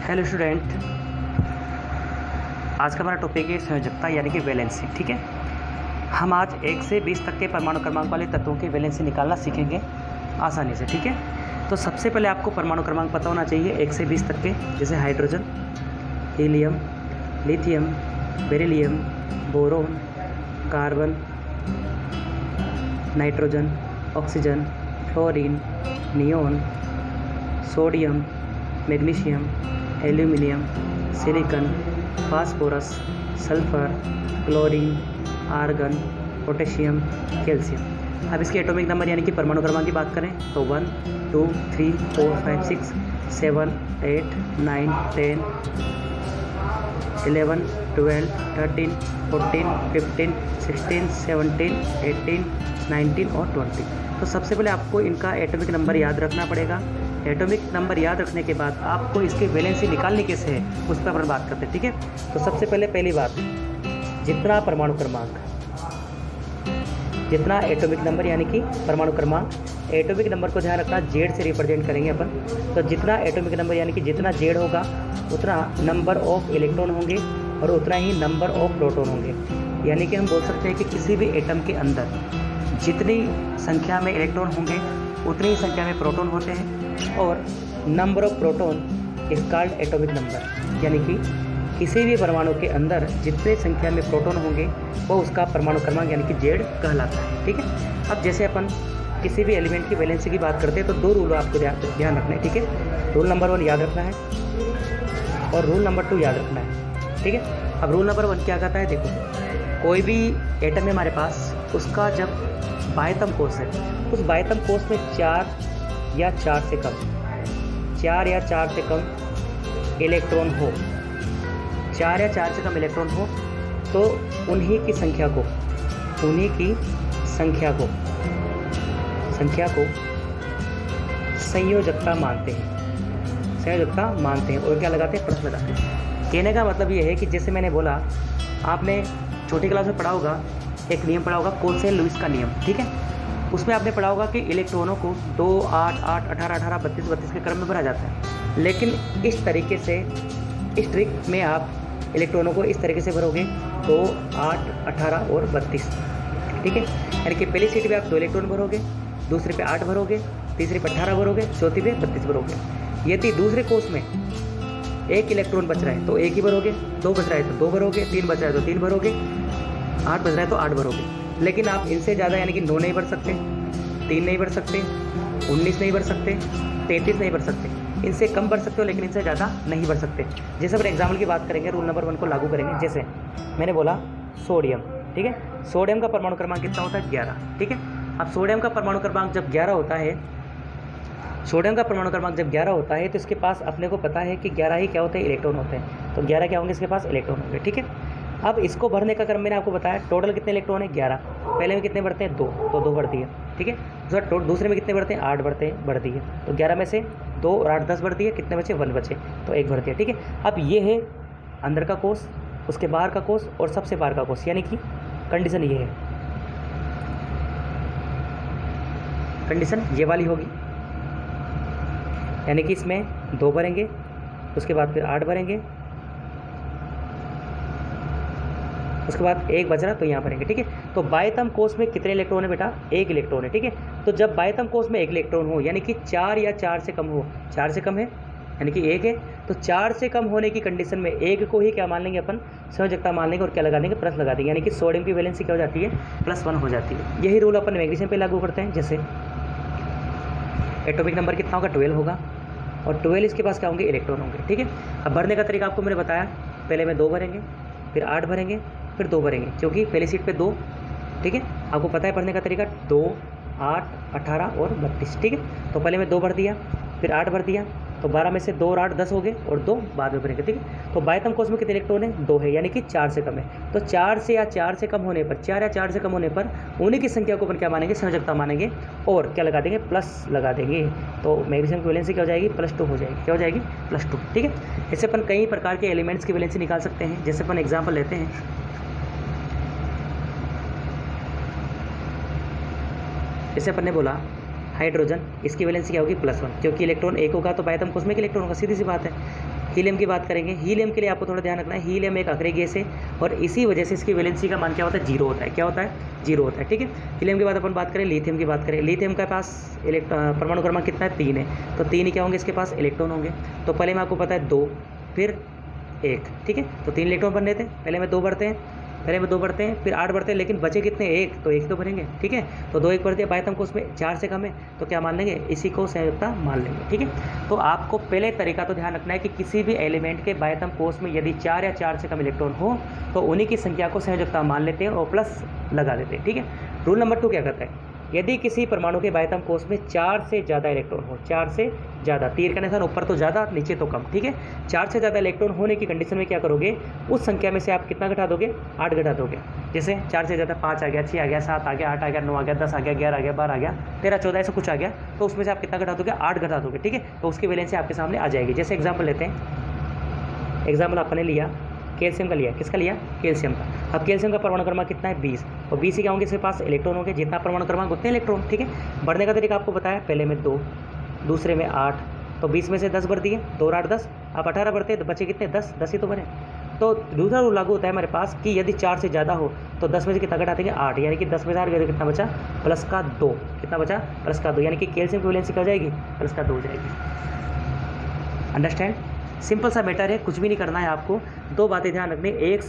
Hello student, आज का हमारा टॉपिक है संयोजकता यानी कि वैलेंसी। ठीक है, हम आज 1 से 20 तक के परमाणु क्रमांक वाले तत्वों की वैलेंसी निकालना सीखेंगे आसानी से। ठीक है, तो सबसे पहले आपको परमाणु क्रमांक पता होना चाहिए 1 से 20 तक के, जैसे hydrogen, helium, lithium, beryllium, boron, carbon, nitrogen, oxygen, fluorine, neon, sodium, magnesium, aluminium, silicon, phosphorus, sulphur, chlorine, argon, potassium, calcium. अब इसके एटॉमिक नंबर यानी कि परमाणु क्रमांक की बात करें तो 1, 2, 3, 4, 5, 6, 7, 8, 9, 10, 11, 12, 13, 14, 15, 16, 17, 18, 19 और 20। तो सबसे पहले आपको इनका एटॉमिक नंबर याद रखना पड़ेगा। एटॉमिक नंबर याद रखने के बाद आपको इसकी वैलेंसी निकालनी कैसे है उस पर अपन बात करते हैं। ठीक है, तो सबसे पहले पहली बात, जितना परमाणु क्रमांक, जितना एटॉमिक नंबर यानी कि परमाणु क्रमांक, एटॉमिक नंबर को ध्यान रखना जेड से रिप्रेजेंट करेंगे अपन। तो जितना एटॉमिक नंबर यानी कि जितना जेड होगा उतना नंबर ऑफ इलेक्ट्रॉन होंगे और उतना ही नंबर ऑफ प्रोटॉन होंगे। यानी कि हम बोल सकते हैं कि किसी भी एटम के अंदर जितनी संख्या में इलेक्ट्रॉन होंगे उतनी ही संख्या में प्रोटॉन होते हैं, और number of proton is called atomic number. यानी कि किसी भी परमाणु के अंदर जितने संख्या में प्रोटॉन होंगे वो उसका परमाणु क्रमांक यानी कि जेड कहलाता है। ठीक है, अब जैसे अपन किसी भी एलिमेंट की वैलेंसी की बात करते हैं तो दो रूल आपको ध्यान रखना है। ठीक है, रूल नंबर 1 याद रखना है और रूल नंबर 2 याद रखना है। ठीक है, अब रूल नंबर 1 क्या कहता है, देखो कोई भी एटम है हमारे पास, उसका जब बाह्यतम कोश है, उस बाह्यतम कोश में 4 या 4 से कम, 4 या 4 से कम इलेक्ट्रॉन हो, 4 या 4 से कम इलेक्ट्रॉन हो, तो उन्हीं की संख्या को संयोजकता मानते हैं। और क्या लगाते हैं, प्लस लगाते हैं। कहने का मतलब ये है कि जैसे मैंने बोला, आपने छोटी क्लास में पढ़ा होगा, एक नियम पढ़ा होगा कोल्से-लुईस का नियम। ठीक है, उसमें आपने पढ़ा होगा कि इलेक्ट्रॉनों को 2, 8, 8, 18, 18, 32, 32 के क्रम में भरा जाता है। लेकिन इस तरीके से, इस ट्रिक में आप इलेक्ट्रॉनों को इस तरीके से भरोगे 2, 8, 18 और 32। ठीक है, यानी कि पहली सीट पे आप 2 इलेक्ट्रॉन भरोगे, दूसरे पे 8 भरोगे, तीसरे पे 18 भरोगे, चौथी पे 32 भरोगे। यदि दूसरे कोष में 1 इलेक्ट्रॉन बच रहा है तो 1 ही भरोगे, 2 बच रहा है तो 2 भरोगे, 3 बच रहा है तो 3 भरोगे, 8 बच रहा है तो 8 भरोगे। लेकिन आप इनसे ज़्यादा यानी कि 9 नहीं भर सकते, 3 नहीं भर सकते, 19 नहीं भर सकते, 33 नहीं भर सकते। इनसे कम भर सकते हो लेकिन इनसे ज़्यादा नहीं भर सकते। जैसे अपन एग्जाम्पल की बात करेंगे, रूल नंबर 1 को लागू करेंगे। जैसे मैंने बोला सोडियम, ठीक है, सोडियम का परमाणु क्रमांक कितना होता है, 11। ठीक है, अब सोडियम का परमाणु क्रमांक जब 11 होता है, तो इसके पास अपने को पता है कि 11 ही क्या होते हैं, इलेक्ट्रॉन होते हैं। तो 11 क्या होंगे, इसके पास इलेक्ट्रॉन होंगे। ठीक है, अब इसको भरने का क्रम मैंने आपको बताया, टोटल कितने इलेक्ट्रॉन है, 11। पहले में कितने बढ़ते हैं, 2, तो 2 बढ़ती है। ठीक है, दूसरे में कितने बढ़ते हैं, 8 बढ़ती है। तो 11 में से 2 और 8 10 बढ़ती है, कितने बचे, 1 बचे, तो 1 बढ़ती है। ठीक है, अब ये है अंदर का कोष, उसके बाहर का कोष और सबसे बाहर का कोष, यानी कि कंडीशन ये है, कंडीशन ये वाली होगी। यानी कि इसमें 2 भरेंगे, उसके बाद फिर 8 भरेंगे, उसके बाद 1 बच रहा तो यहाँ भरेंगे। ठीक है, तो बाह्यतम कोष में कितने इलेक्ट्रॉन है बेटा, 1 इलेक्ट्रॉन है। ठीक है, तो जब बाह्यतम कोष में 1 इलेक्ट्रॉन हो, यानी कि 4 या 4 से कम हो, 4 से कम है यानी कि 1 है, तो 4 से कम होने की कंडीशन में 1 को ही क्या मान लेंगे अपन, संयोजकता मान लेंगे और क्या लगा देंगे, प्लस लगा देंगे। यानी कि सोडियम की वैलेंसी क्या हो जाती है, +1 हो जाती है। यही रूल अपन मैग्नीशियम पे लागू करते हैं। जैसे एटॉमिक नंबर कितना होगा, 12 होगा, और 12 इसके पास क्या होंगे, इलेक्ट्रॉन होंगे। ठीक है, अब भरने का तरीका आपको मैंने बताया, पहले में 2 भरेंगे, फिर 8 भरेंगे, फिर 2 भरेंगे, क्योंकि पहली सीट पे 2। ठीक है, आपको पता है भरने का तरीका, 2, 8, 18 और 32। ठीक है, तो पहले में 2 भर दिया, फिर 8 भर दिया, तो 12 में से 2 और 8 10 हो गए, और 2 बाद में भरेंगे। ठीक है, तो बाह्यतम कोष में कितने इलेक्ट्रॉन है, 2 है, यानी कि 4 से कम है। तो 4 से या 4 से कम होने पर, 4 या 4 से कम होने पर उन्हीं की संख्या को अपन क्या मानेंगे, संयोजकता मानेंगे, और क्या लगा देंगे, प्लस लगा देंगे। तो मैग्नीशियम की वैलेंसी क्या हो जाएगी, +2 हो जाएगी। क्या हो जाएगी, +2। ठीक है, इससे अपन कई प्रकार के एलिमेंट्स की वैलेंसी निकाल सकते हैं। जैसे अपन एग्जाम्पल लेते हैं, जैसे अपन ने बोला हाइड्रोजन, इसकी वैलेंसी क्या होगी, +1, क्योंकि इलेक्ट्रॉन 1 होगा तो बाह्यतम कोष में 1 इलेक्ट्रॉन होगा, सीधी सी बात है। हीलियम की बात करेंगे। हीलियम के लिए आपको थोड़ा ध्यान रखना है, हीलियम एक अक्रिय गैस है और इसी वजह से इसकी वैलेंसी का मान क्या होता है, जीरो होता है। क्या होता है, जीरो होता है। ठीक है, हीलियम के बाद अपन बात करें लिथियम की बात करें। लिथियम के पास परमाणु क्रमांक कितना है, 3 है। तो 3 ही क्या होंगे, इसके पास इलेक्ट्रॉन होंगे। तो पहले में आपको पता है 2, फिर 1। ठीक है, तो 3 इलेक्ट्रॉन बन रहे थे, पहले में 2 बढ़ते हैं, पहले में 2 बढ़ते हैं, फिर 8 बढ़ते हैं, लेकिन बचे कितने, 1। तो 1 तो भरेंगे। ठीक है, तो 2 1 बढ़ दिया, बाह्यतम कोष में 4 से कम है, तो क्या मान लेंगे, इसी को संयोजकता मान लेंगे। ठीक है, तो आपको पहले तरीका तो ध्यान रखना है कि किसी भी एलिमेंट के बाह्यतम कोष में यदि 4 या 4 से कम इलेक्ट्रॉन हो तो उन्हीं की संख्या को संयोजकता मान लेते हैं और प्लस लगा देते हैं। ठीक है, रूल नंबर 2 क्या कहता है, यदि किसी परमाणु के बाह्यतम कोष में 4 से ज़्यादा इलेक्ट्रॉन हो, 4 से ज़्यादा, तीर का निशान ऊपर तो ज़्यादा नीचे तो कम। ठीक है, 4 से ज़्यादा इलेक्ट्रॉन होने की कंडीशन में क्या करोगे, उस संख्या में से आप कितना घटा दोगे, 8 घटा दोगे। जैसे 4 से ज़्यादा 5 आ गया, 6 आ गया, 7 आ गया, 8 आ गया, 9 आ गया, 10 आ गया, 11 आ गया, 12 आ गया, 13 14 ऐसा कुछ आ गया, तो उसमें से आप कितना घटा दोगे, 8 घटा दोगे। ठीक है, तो उसकी वैलेंसी आपके सामने आ जाएगी। जैसे एग्जाम्पल लेते हैं, एग्जाम्पल आपने लिया कैल्शियम का लिया, किसका लिया, कैल्शियम का। अब कैल्शियम का परमाणु क्रमांक कितना है, 20। और 20 ही क्या होंगे, इसके पास इलेक्ट्रॉन होंगे, जितना परमाणु क्रमांक उतने इलेक्ट्रॉन। ठीक है, बढ़ने का तरीका आपको बताया, पहले में 2, दूसरे में 8, तो 20 में से 10 बढ़ दिए, 2 और 8 10, अब 18 बढ़ते हैं तो बचे कितने, 10 ही तो बने। तो दूसरा रूल लागू होता है हमारे पास कि यदि 4 से ज़्यादा हो तो 10 में से कितना घटा देंगे, 8, यानी कि 10 में से 8 कितना बचा, प्लस का 2, कितना बचा, प्लस का 2, यानी कि कैल्शियम की वैलेंसी क्या हो जाएगी, प्लस का 2 हो जाएगी। अंडरस्टैंड, सिंपल सा मैटर है, कुछ भी नहीं करना है आपको। 2 बातें ध्यान रखनी, 1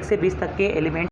से 20 तक के एलिमेंट